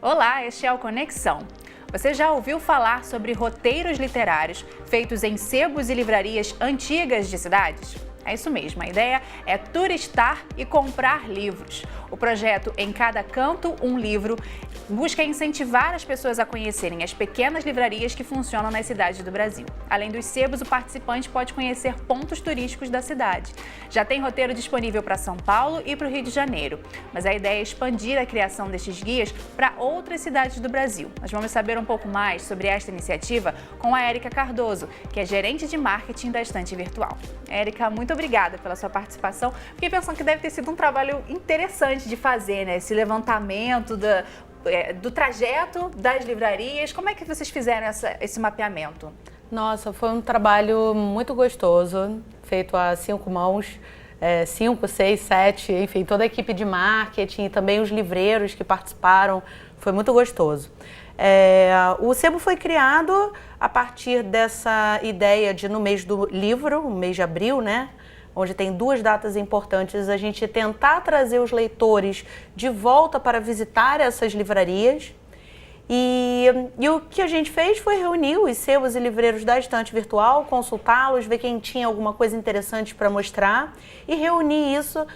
Olá, este é o Conexão. Você já ouviu falar sobre roteiros literários feitos em sebos e livrarias antigas de cidades? É isso mesmo, a ideia é turistar e comprar livros. O projeto Em Cada Canto, um Livro busca incentivar as pessoas a conhecerem as pequenas livrarias que funcionam nas cidades do Brasil. Além dos sebos, o participante pode conhecer pontos turísticos da cidade. Já tem roteiro disponível para São Paulo e para o Rio de Janeiro, mas a ideia é expandir a criação destes guias para outras cidades do Brasil. Nós vamos saber um pouco mais sobre esta iniciativa com a Érica Cardoso, que é gerente de marketing da Estante Virtual. Érica, muito obrigada pela sua participação. Fiquei pensando que deve ter sido um trabalho interessante de fazer, né? Esse levantamento do trajeto das livrarias. Como é que vocês fizeram esse mapeamento? Nossa, foi um trabalho muito gostoso, feito a 5 mãos, 5, 6, 7, enfim, toda a equipe de marketing e também os livreiros que participaram, foi muito gostoso. O sebo foi criado a partir dessa ideia de, no mês do livro, no mês de abril, né? Onde tem 2 datas importantes, a gente tentar trazer os leitores de volta para visitar essas livrarias. E o que a gente fez foi reunir os sebos e livreiros da Estante Virtual, consultá-los, ver quem tinha alguma coisa interessante para mostrar e reunir isso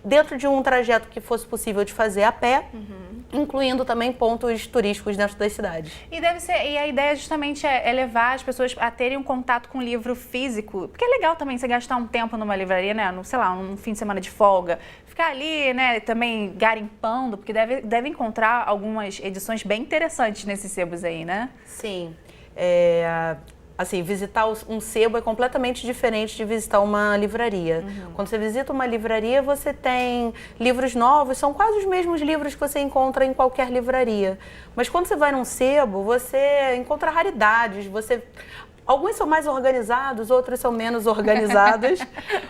dentro de um trajeto que fosse possível de fazer a pé, incluindo também pontos turísticos dentro das cidades. E a ideia justamente é levar as pessoas a terem um contato com o livro físico, porque é legal também você gastar um tempo numa livraria, né, sei lá, um fim de semana de folga, ficar ali, né, também garimpando, porque deve encontrar algumas edições bem interessantes nesses sebos aí, né? Sim. Assim, visitar um sebo é completamente diferente de visitar uma livraria. Quando você visita uma livraria, você tem livros novos, são quase os mesmos livros que você encontra em qualquer livraria. Mas quando você vai num sebo, você encontra raridades, alguns são mais organizados, outros são menos organizados,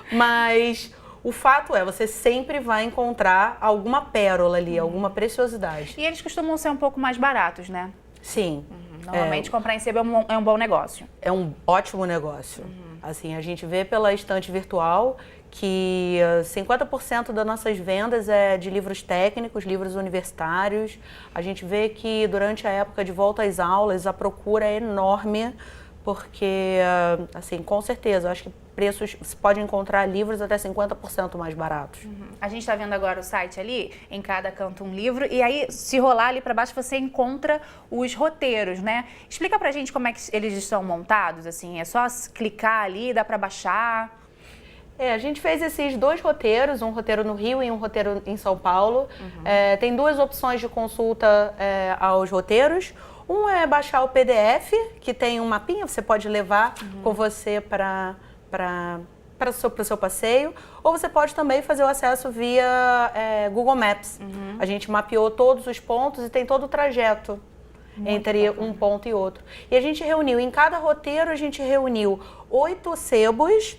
mas o fato é, você sempre vai encontrar alguma pérola ali, alguma preciosidade. E eles costumam ser um pouco mais baratos, né? Sim. Normalmente comprar em sebo é um bom negócio. É um ótimo negócio. Assim, a gente vê pela Estante Virtual que 50% das nossas vendas é de livros técnicos, livros universitários. A gente vê que durante a época de volta às aulas a procura é enorme, porque, assim, com certeza, eu acho que preços, você pode encontrar livros até 50% mais baratos. A gente está vendo agora o site ali, Em Cada Canto um Livro, e aí, se rolar ali para baixo, você encontra os roteiros, né? Explica pra gente como é que eles estão montados, assim, é só clicar ali, dá para baixar? A gente fez esses 2 roteiros, um roteiro no Rio e um roteiro em São Paulo. Tem 2 opções de consulta aos roteiros. Um é baixar o PDF, que tem um mapinha, você pode levar com você para o seu passeio, ou você pode também fazer o acesso via Google Maps. A gente mapeou todos os pontos e tem todo o trajeto entre um ponto e outro. E a gente reuniu, em cada roteiro a gente reuniu 8 sebos,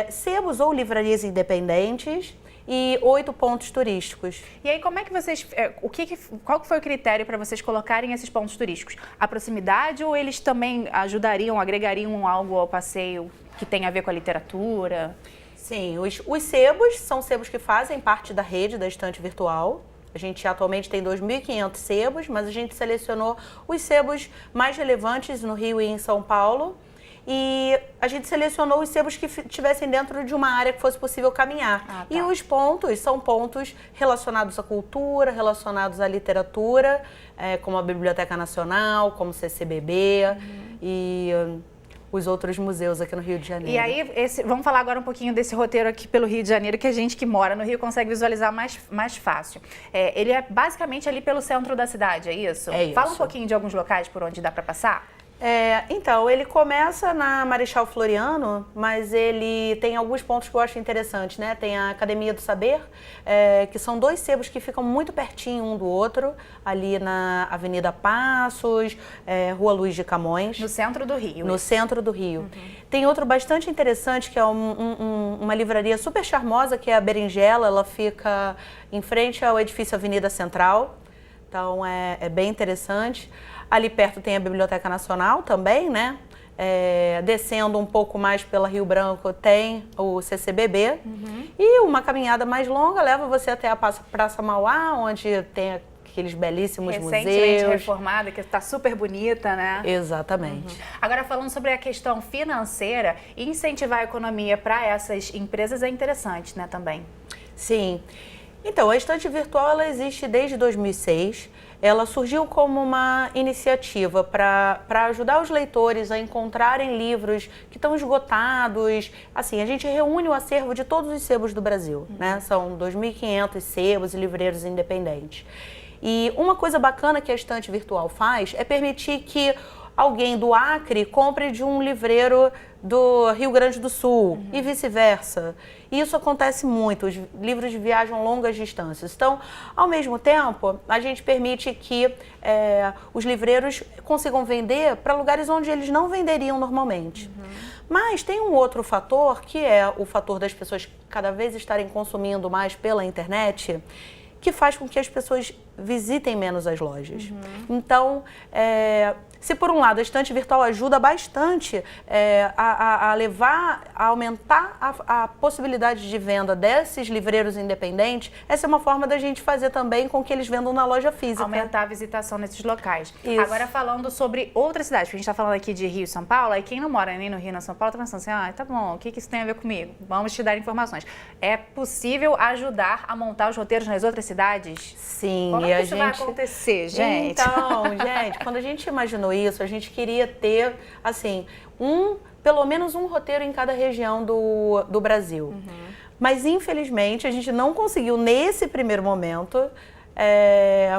sebos ou livrarias independentes, e 8 pontos turísticos. E aí, como é que vocês... qual foi o critério para vocês colocarem esses pontos turísticos? A proximidade ou eles também agregariam algo ao passeio que tem a ver com a literatura? Sim, os sebos são sebos que fazem parte da rede da Estante Virtual. A gente atualmente tem 2.500 sebos, mas a gente selecionou os sebos mais relevantes no Rio e em São Paulo. E a gente selecionou os sebos que estivessem dentro de uma área que fosse possível caminhar. Tá. E os pontos são pontos relacionados à cultura, relacionados à literatura, como a Biblioteca Nacional, como o CCBB e os outros museus aqui no Rio de Janeiro. E aí, vamos falar agora um pouquinho desse roteiro aqui pelo Rio de Janeiro, que a gente que mora no Rio consegue visualizar mais fácil. Ele é basicamente ali pelo centro da cidade, é isso? É isso. Fala um pouquinho de alguns locais por onde dá para passar. Então, ele começa na Marechal Floriano, mas ele tem alguns pontos que eu acho interessantes, né? Tem a Academia do Saber, que são 2 sebos que ficam muito pertinho um do outro, ali na Avenida Passos, Rua Luiz de Camões. No centro do Rio. No centro do Rio. Tem outro bastante interessante, que é uma livraria super charmosa, que é a Berinjela, ela fica em frente ao edifício Avenida Central, então é bem interessante. Ali perto tem a Biblioteca Nacional também, né? Descendo um pouco mais pela Rio Branco tem o CCBB. E uma caminhada mais longa leva você até a Praça Mauá, onde tem aqueles belíssimos recentemente museus. reformada, que está super bonita, né? Exatamente. Agora, falando sobre a questão financeira, incentivar a economia para essas empresas é interessante, né, também? Sim. Então, a estante virtual ela existe desde 2006. Ela surgiu como uma iniciativa para ajudar os leitores a encontrarem livros que estão esgotados. Assim, a gente reúne o acervo de todos os sebos do Brasil, né? São 2.500 sebos e livreiros independentes. E uma coisa bacana que a estante virtual faz é permitir que alguém do Acre compre de um livreiro do Rio Grande do Sul e vice-versa. E isso acontece muito, os livros viajam longas distâncias. Então, ao mesmo tempo, a gente permite que os livreiros consigam vender para lugares onde eles não venderiam normalmente. Mas tem um outro fator, que é o fator das pessoas cada vez estarem consumindo mais pela internet, que faz com que as pessoas visitem menos as lojas. Então, se por um lado a estante virtual ajuda bastante a aumentar a possibilidade de venda desses livreiros independentes, essa é uma forma da gente fazer também com que eles vendam na loja física. Aumentar a visitação nesses locais. Isso. Agora, falando sobre outras cidades, porque a gente está falando aqui de Rio e São Paulo, aí quem não mora nem no Rio nem em São Paulo está pensando assim, tá bom, o que isso tem a ver comigo? Vamos te dar informações. É possível ajudar a montar os roteiros nas outras cidades? Sim, Como e é que a isso gente... vai acontecer, gente? Então, gente, quando a gente imaginou isso, a gente queria ter, assim, pelo menos um roteiro em cada região do Brasil. Mas, infelizmente, a gente não conseguiu, nesse primeiro momento,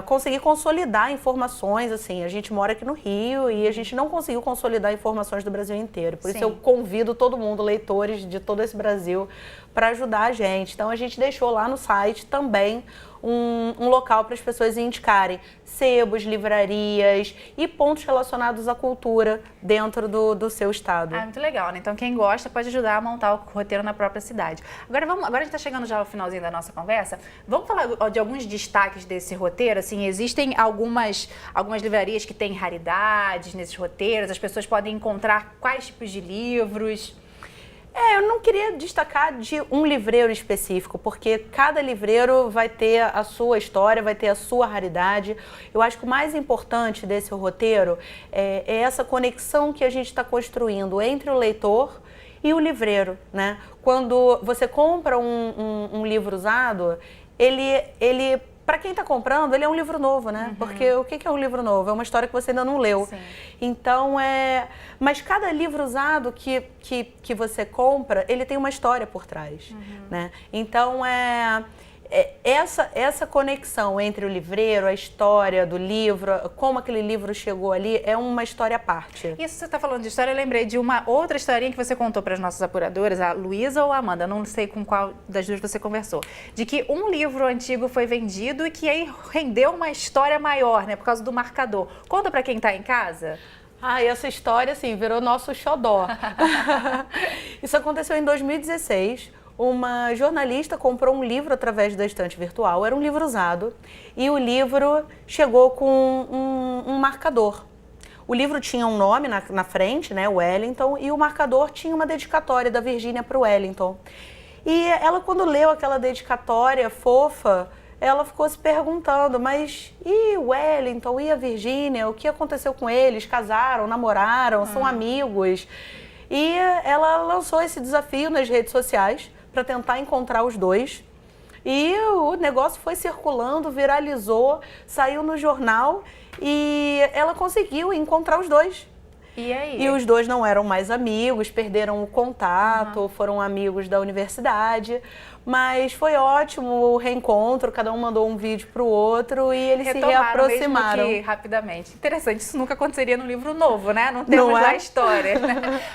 conseguir consolidar informações, assim, a gente mora aqui no Rio e a gente não conseguiu consolidar informações do Brasil inteiro. Por isso eu convido todo mundo, leitores de todo esse Brasil, para ajudar a gente. Então a gente deixou lá no site também um local para as pessoas indicarem sebos, livrarias e pontos relacionados à cultura dentro do seu estado. Muito legal, né? Então quem gosta pode ajudar a montar o roteiro na própria cidade. Agora a gente está chegando já ao finalzinho da nossa conversa. Vamos falar de alguns destaques desse roteiro? Assim, existem algumas livrarias que têm raridades nesses roteiros, as pessoas podem encontrar quais tipos de livros? Eu não queria destacar de um livreiro específico, porque cada livreiro vai ter a sua história, vai ter a sua raridade. Eu acho que o mais importante desse roteiro é essa conexão que a gente está construindo entre o leitor e o livreiro, né? Quando você compra um livro usado, ele para quem está comprando, ele é um livro novo, né? Porque o que é um livro novo? É uma história que você ainda não leu. Sim. Então, mas cada livro usado que você compra, ele tem uma história por trás, né? Então, essa conexão entre o livreiro, a história do livro, como aquele livro chegou ali, é uma história à parte. Isso, você está falando de história, eu lembrei de uma outra historinha que você contou para as nossas apuradoras, a Luísa ou a Amanda, não sei com qual das duas você conversou, de que um livro antigo foi vendido e que aí rendeu uma história maior, né, por causa do marcador. Conta para quem está em casa. E essa história, assim, virou nosso xodó. Isso aconteceu em 2016. Uma jornalista comprou um livro através da estante virtual, era um livro usado, e o livro chegou com um marcador. O livro tinha um nome na frente, né, Wellington, e o marcador tinha uma dedicatória da Virgínia para o Wellington. E ela, quando leu aquela dedicatória fofa, ela ficou se perguntando, mas e o Wellington, e a Virgínia, o que aconteceu com eles? Casaram, namoraram, são amigos? E ela lançou esse desafio nas redes sociais, para tentar encontrar os dois. E o negócio foi circulando, viralizou, saiu no jornal e ela conseguiu encontrar os dois. E aí? E os dois não eram mais amigos, perderam o contato, foram amigos da universidade. Mas foi ótimo o reencontro, cada um mandou um vídeo para o outro e eles se reaproximaram. Mesmo que rapidamente. Interessante, isso nunca aconteceria num livro novo, né? Não temos lá a história.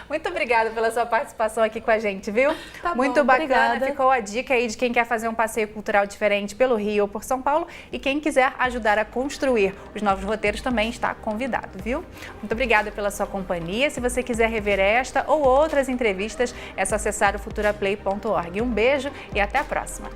Muito obrigada pela sua participação aqui com a gente, viu? Tá muito bom, bacana. obrigada. Ficou a dica aí de quem quer fazer um passeio cultural diferente pelo Rio ou por São Paulo e quem quiser ajudar a construir os novos roteiros também está convidado, viu? Muito obrigada pela sua companhia. Se você quiser rever esta ou outras entrevistas, é só acessar o futuraplay.org. Um beijo e até a próxima!